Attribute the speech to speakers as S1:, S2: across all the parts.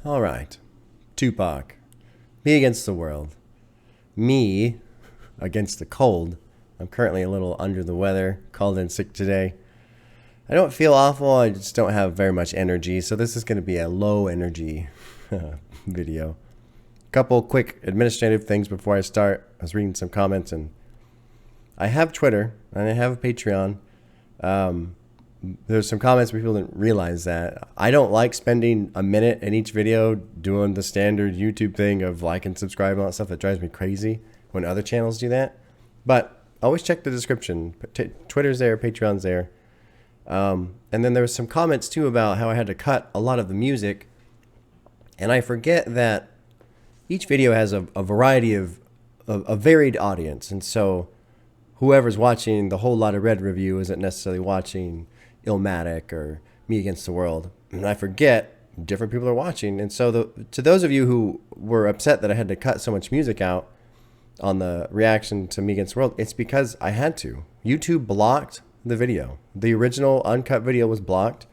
S1: All right. Tupac. Me against the world. Me against the cold. I'm currently a little under the weather. Called in sick today. I don't feel awful. I just don't have very much energy. So this is going to be a low energy video. Couple quick administrative things before I start. I was reading some comments and I have Twitter and I have a Patreon. There's some comments where people didn't realize that. I don't like spending a minute in each video doing the standard YouTube thing of like and subscribe and all that stuff. That drives me crazy when other channels do that. But always check the description. Twitter's there, Patreon's there. And then there was some comments too about how I had to cut a lot of the music. And I forget that each video has a variety of a varied audience. And so whoever's watching the Whole Lotta Red review isn't necessarily watching Illmatic or Me Against the World. And I forget different people are watching. And so to those of you who were upset that I had to cut so much music out on the reaction to Me Against the World, it's because I had to. YouTube blocked the video. The original uncut video was blocked.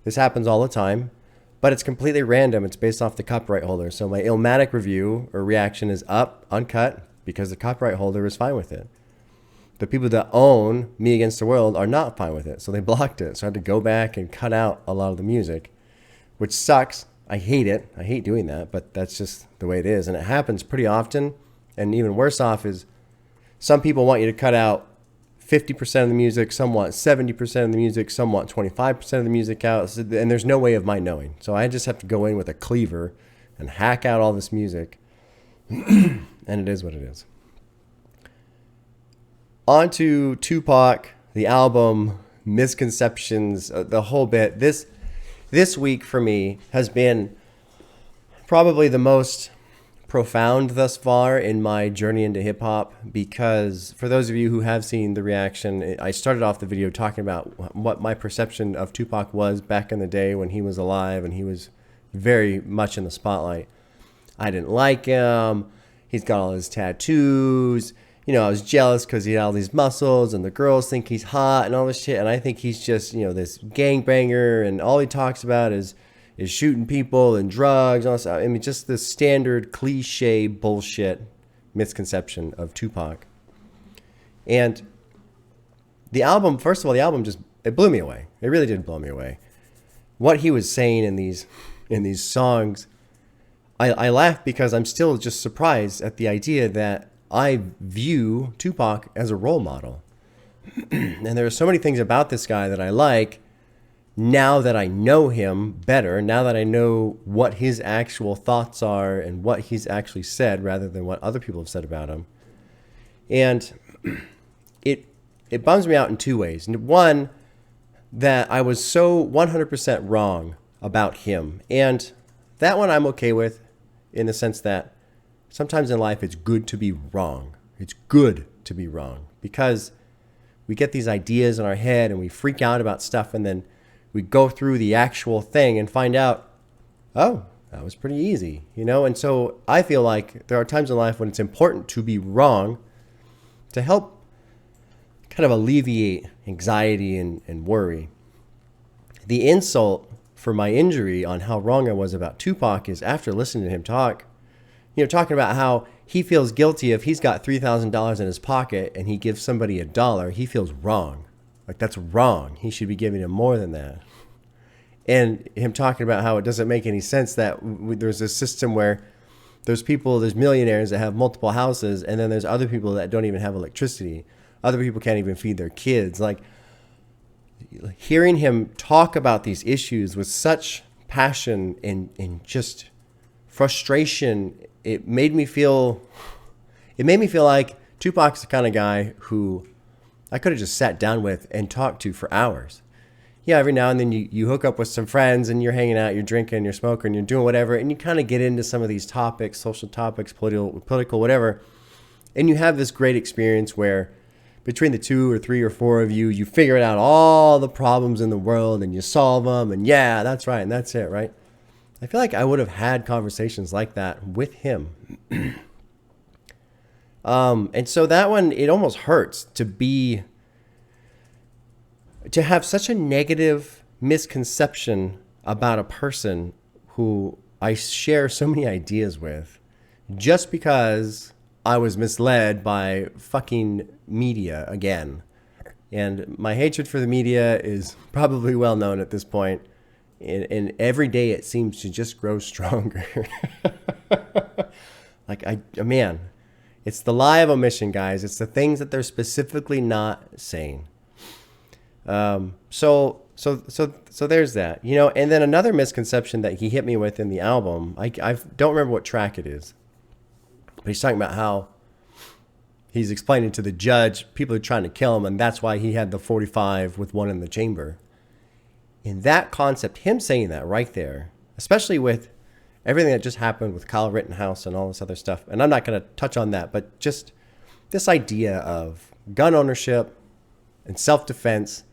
S1: This happens all the time, but it's completely random. It's based off the copyright holder. So my Illmatic review or reaction is up, uncut, because the copyright holder is fine with it. The people that own Me Against the World are not fine with it, so they blocked it. So I had to go back and cut out a lot of the music, which sucks. I hate it. I hate doing that, but that's just the way it is. And it happens pretty often. And even worse off is some people want you to cut out 50% of the music, some want 70% of the music, some want 25% of the music out, and there's no way of my knowing. So I just have to go in with a cleaver and hack out all this music, and it is what it is. On to Tupac, the album, misconceptions, the whole bit. This week for me has been probably the most profound thus far in my journey into hip-hop, because for those of you who have seen the reaction, I started off the video talking about what my perception of Tupac was back in the day when he was alive and he was very much in the spotlight. I didn't like him. He's got all his tattoos. You know, I was jealous because he had all these muscles and the girls think he's hot and all this shit. And I think he's just, you know, this gangbanger and all he talks about is shooting people and drugs. And all this. I mean, just the standard cliche bullshit misconception of Tupac. And the album, first of all, the album it blew me away. It really did blow me away. What he was saying in these songs, I laugh because I'm still just surprised at the idea that I view Tupac as a role model. And there are so many things about this guy that I like now that I know him better, now that I know what his actual thoughts are and what he's actually said rather than what other people have said about him. And it bums me out in two ways. One, that I was so 100% wrong about him. And that one I'm okay with in the sense that sometimes in life, it's good to be wrong. It's good to be wrong because we get these ideas in our head and we freak out about stuff, and then we go through the actual thing and find out, oh, that was pretty easy, you know? And so I feel like there are times in life when it's important to be wrong to help kind of alleviate anxiety and worry. The insult for my injury on how wrong I was about Tupac is after listening to him talk, you know, talking about how he feels guilty if he's got $3,000 in his pocket and he gives somebody $1, he feels wrong. Like, that's wrong. He should be giving him more than that. And him talking about how it doesn't make any sense that there's a system where there's millionaires that have multiple houses, and then there's other people that don't even have electricity. Other people can't even feed their kids. Like, hearing him talk about these issues with such passion and just frustration, it made me feel like Tupac's the kind of guy who I could have just sat down with and talked to for hours. Yeah, every now and then you hook up with some friends and you're hanging out, you're drinking, you're smoking, you're doing whatever, and you kind of get into some of these topics, social topics, political, whatever, and you have this great experience where between the 2 or 3 or 4 of you, you figure out all the problems in the world and you solve them, and yeah, that's right, and that's it, right? I feel like I would have had conversations like that with him. And so that one, it almost hurts to have such a negative misconception about a person who I share so many ideas with just because I was misled by fucking media again. And my hatred for the media is probably well known at this point. And every day it seems to just grow stronger. Man, it's the lie of omission, guys. It's the things that they're specifically not saying. So there's that, you know. And then another misconception that he hit me with in the album, I don't remember what track it is, but he's talking about how he's explaining to the judge people are trying to kill him, and that's why he had the 45 with one in the chamber. In that concept, him saying that right there, especially with everything that just happened with Kyle Rittenhouse and all this other stuff, and I'm not going to touch on that, but just this idea of gun ownership and self-defense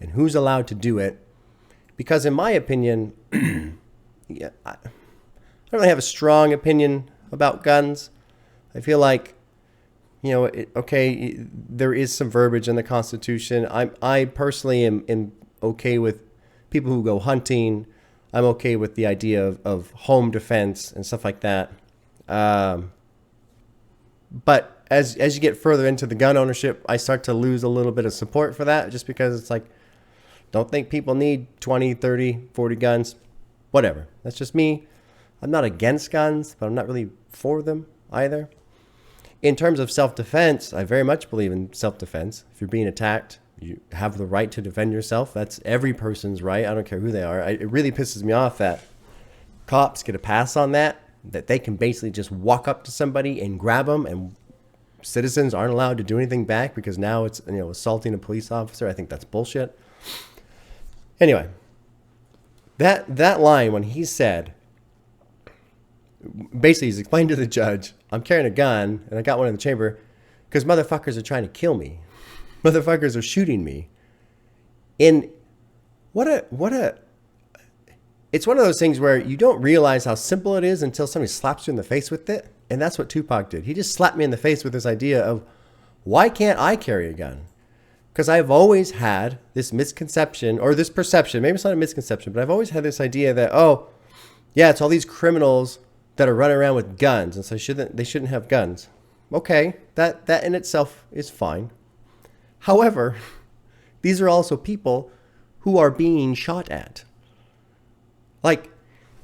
S1: and who's allowed to do it. Because in my opinion, I don't really have a strong opinion about guns. I feel like, you know, there is some verbiage in the Constitution. I personally am okay with people who go hunting. I'm okay with the idea of home defense and stuff like that. But as you get further into the gun ownership, I start to lose a little bit of support for that, just because it's like, don't think people need 20, 30, 40 guns. Whatever. That's just me. I'm not against guns, but I'm not really for them either. In terms of self-defense, I very much believe in self-defense. If you're being attacked, you have the right to defend yourself. That's every person's right. I don't care who they are. It really pisses me off that cops get a pass on that they can basically just walk up to somebody and grab them, and citizens aren't allowed to do anything back because now it's, you know, assaulting a police officer. I think that's bullshit. Anyway, that line when he said, basically he's explained to the judge, I'm carrying a gun and I got one in the chamber because motherfuckers are trying to kill me. Motherfuckers are shooting me. And it's one of those things where you don't realize how simple it is until somebody slaps you in the face with it. And that's what Tupac did. He just slapped me in the face with this idea of, why can't I carry a gun? Because I've always had this misconception, or this perception, maybe it's not a misconception, but I've always had this idea that, oh, yeah, it's all these criminals that are running around with guns, and so they shouldn't have guns. Okay, that in itself is fine. However, these are also people who are being shot at. Like,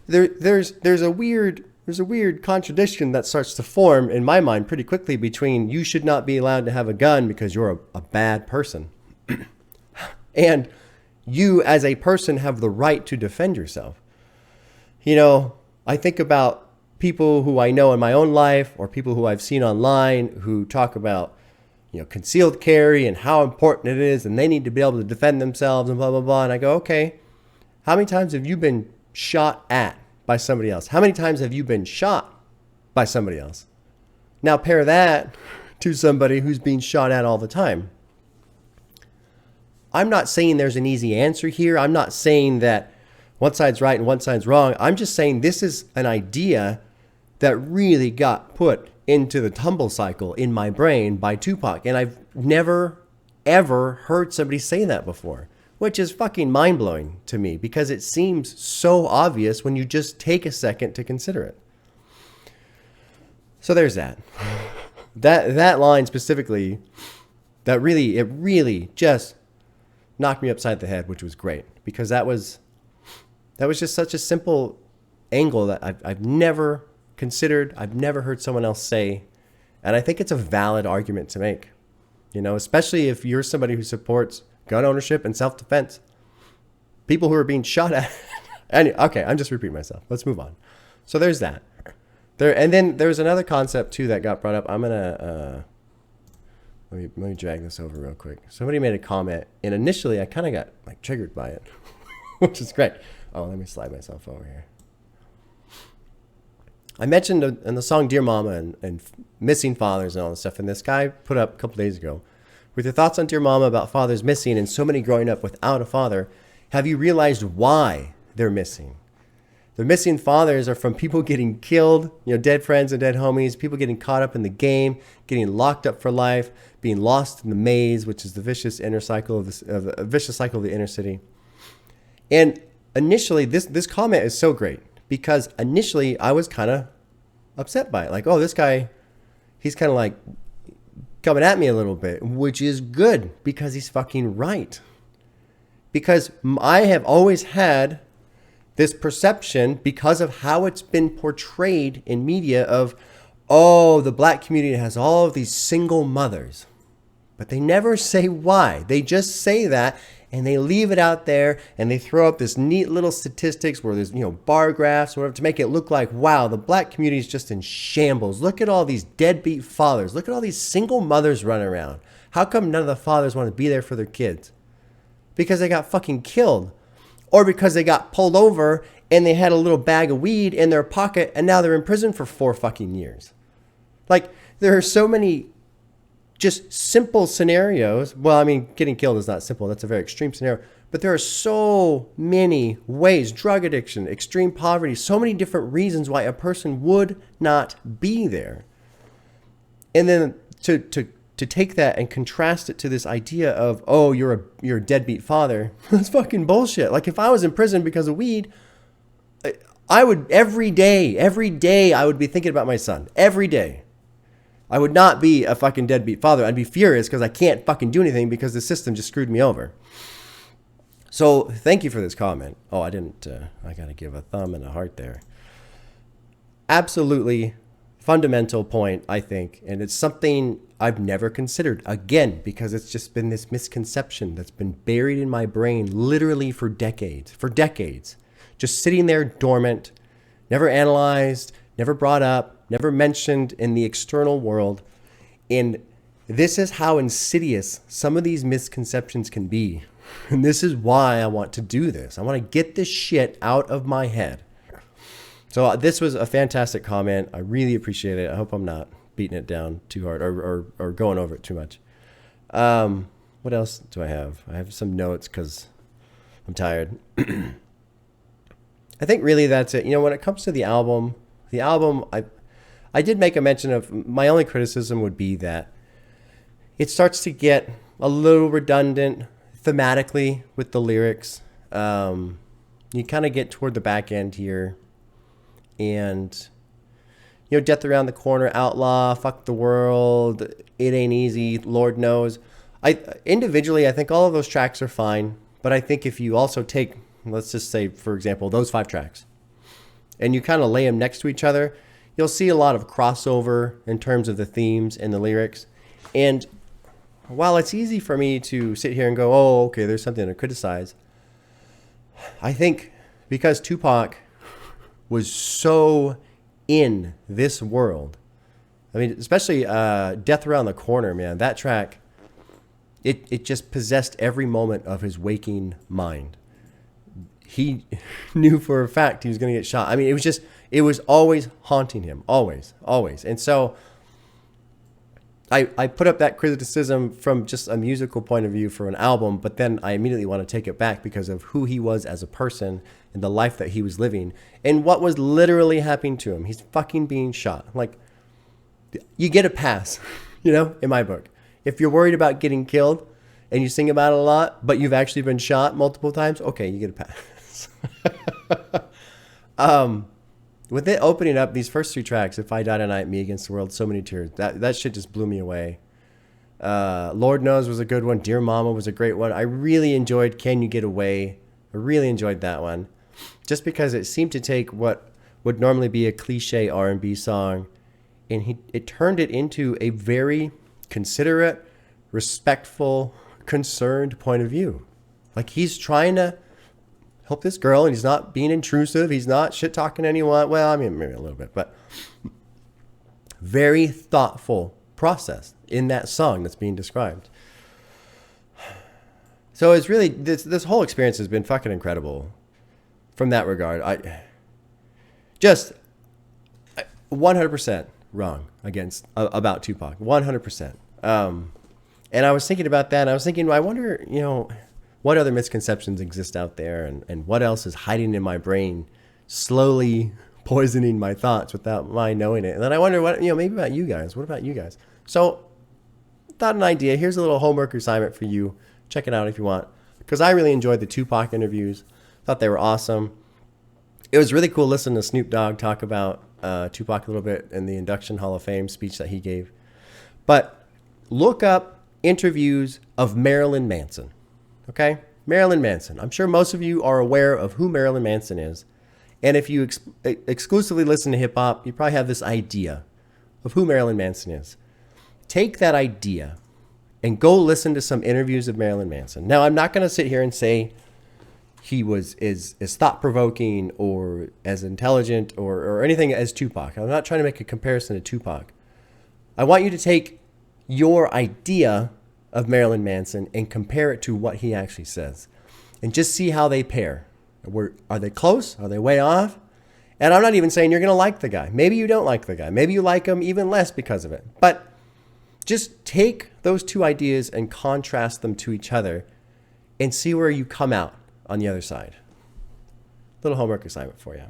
S1: there's a weird contradiction that starts to form in my mind pretty quickly between you should not be allowed to have a gun because you're a bad person, and you as a person have the right to defend yourself. You know, I think about people who I know in my own life or people who I've seen online who talk about, you know, concealed carry and how important it is and they need to be able to defend themselves and blah, blah, blah. And I go, okay, how many times have you been shot at by somebody else? How many times have you been shot by somebody else? Now pair that to somebody who's being shot at all the time. I'm not saying there's an easy answer here. I'm not saying that one side's right and one side's wrong. I'm just saying this is an idea that really got put into the tumble cycle in my brain by Tupac. And I've never, ever heard somebody say that before, which is fucking mind-blowing to me because it seems so obvious when you just take a second to consider it. So there's that. That line specifically, it really just knocked me upside the head, which was great because that was just such a simple angle that I've never considered, I've never heard someone else say, and I think it's a valid argument to make. You know, especially if you're somebody who supports gun ownership and self-defense. People who are being shot at. Okay, I'm just repeating myself. Let's move on. So there's that. And then there's another concept too that got brought up. I'm gonna let me drag this over real quick. Somebody made a comment, and initially I kind of got like triggered by it, which is great. Oh, let me slide myself over here. I mentioned in the song Dear Mama and missing fathers and all this stuff, and this guy put up a couple days ago, with your thoughts on Dear Mama about fathers missing and so many growing up without a father, have you realized why they're missing? The missing fathers are from people getting killed, you know, dead friends and dead homies, people getting caught up in the game, getting locked up for life, being lost in the maze, which is the vicious cycle of the inner city. And initially, this comment is so great because initially I was kind of upset by it. Like, oh, this guy, he's kind of like coming at me a little bit, which is good because he's fucking right. Because I have always had this perception, because of how it's been portrayed in media, of, oh, the black community has all of these single mothers. But they never say why. They just say that, and they leave it out there, and they throw up this neat little statistics where there's, bar graphs or whatever to make it look like, wow, the black community is just in shambles. Look at all these deadbeat fathers. Look at all these single mothers running around. How come none of the fathers want to be there for their kids? Because they got fucking killed. Or because they got pulled over and they had a little bag of weed in their pocket and now they're in prison for 4 fucking years. Like, there are so many just simple scenarios. Well, I mean, getting killed is not simple. That's a very extreme scenario. But there are so many ways, drug addiction, extreme poverty, so many different reasons why a person would not be there. And then to take that and contrast it to this idea of, oh, you're a deadbeat father. That's fucking bullshit. Like, if I was in prison because of weed, I would every day I would be thinking about my son. Every day. I would not be a fucking deadbeat father. I'd be furious because I can't fucking do anything because the system just screwed me over. So thank you for this comment. Oh, I didn't, I got to give a thumb and a heart there. Absolutely fundamental point, I think. And it's something I've never considered, again, because it's just been this misconception that's been buried in my brain literally for decades, just sitting there dormant, never analyzed, never brought up, never mentioned in the external world. And this is how insidious some of these misconceptions can be. And this is why I want to do this. I want to get this shit out of my head. So this was a fantastic comment. I really appreciate it. I hope I'm not beating it down too hard or going over it too much. What else do I have? I have some notes because I'm tired. I think really that's it. When it comes to the album, I did make a mention of, my only criticism would be that it starts to get a little redundant thematically with the lyrics. You kind of get toward the back end here. And, death around the corner, outlaw, fuck the world, it ain't easy, Lord knows. Individually, I think all of those tracks are fine. But I think if you also take, let's just say, for example, those 5 tracks, and you kind of lay them next to each other, you'll see a lot of crossover in terms of the themes and the lyrics. And while it's easy for me to sit here and go, oh, okay, there's something to criticize, I think because Tupac was so in this world. I mean, especially Death Around the Corner, man. That track, it just possessed every moment of his waking mind. He knew for a fact he was going to get shot. I mean, it was always haunting him. Always. And so I put up that criticism from just a musical point of view for an album, but then I immediately want to take it back because of who he was as a person and the life that he was living and what was literally happening to him. He's fucking being shot. Like, you get a pass, in my book. If you're worried about getting killed and you sing about it a lot, but you've actually been shot multiple times, okay, you get a pass. With it opening up, these first 3 tracks, If I Die Tonight, Me Against the World, So Many Tears, that shit just blew me away. Lord Knows was a good one. Dear Mama was a great one. I really enjoyed Can You Get Away. I really enjoyed that one. Just because it seemed to take what would normally be a cliche R&B song, and it turned it into a very considerate, respectful, concerned point of view. Like, he's trying to help this girl, and he's not being intrusive. He's not shit-talking anyone. Well, I mean, maybe a little bit, but very thoughtful process in that song that's being described. So it's really, this whole experience has been fucking incredible from that regard. I just 100% wrong about Tupac. 100%. And I was thinking about that, and I was thinking, I wonder, what other misconceptions exist out there, and what else is hiding in my brain, slowly poisoning my thoughts without my knowing it. And then I wonder what, maybe about you guys. What about you guys? So, thought an idea. Here's a little homework assignment for you. Check it out if you want. Because I really enjoyed the Tupac interviews. Thought they were awesome. it was really cool listening to Snoop Dogg talk about Tupac a little bit in the induction Hall of Fame speech that he gave. But look up interviews of Marilyn Manson. Okay? Marilyn Manson. I'm sure most of you are aware of who Marilyn Manson is. And if you exclusively listen to hip hop, you probably have this idea of who Marilyn Manson is. Take that idea and go listen to some interviews of Marilyn Manson. Now, I'm not going to sit here and say he is thought-provoking or as intelligent or anything as Tupac. I'm not trying to make a comparison to Tupac. I want you to take your idea of Marilyn Manson and compare it to what he actually says. And just see how they pair. Are they close? Are they way off? And I'm not even saying you're going to like the guy. Maybe you don't like the guy. Maybe you like him even less because of it. But just take those two ideas and contrast them to each other and see where you come out on the other side. Little homework assignment for you.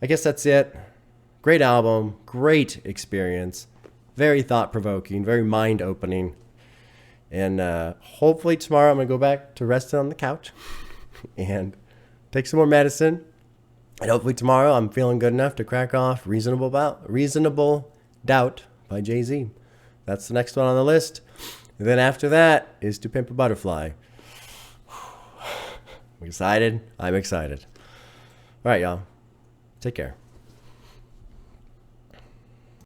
S1: I guess that's it. Great album. Great experience. Very thought-provoking. Very mind-opening. And hopefully tomorrow I'm going to go back to resting on the couch and take some more medicine. And hopefully tomorrow I'm feeling good enough to crack off Reasonable Doubt by Jay-Z. That's the next one on the list. And then after that is To Pimp a Butterfly. I'm excited. I'm excited. All right, y'all. Take care.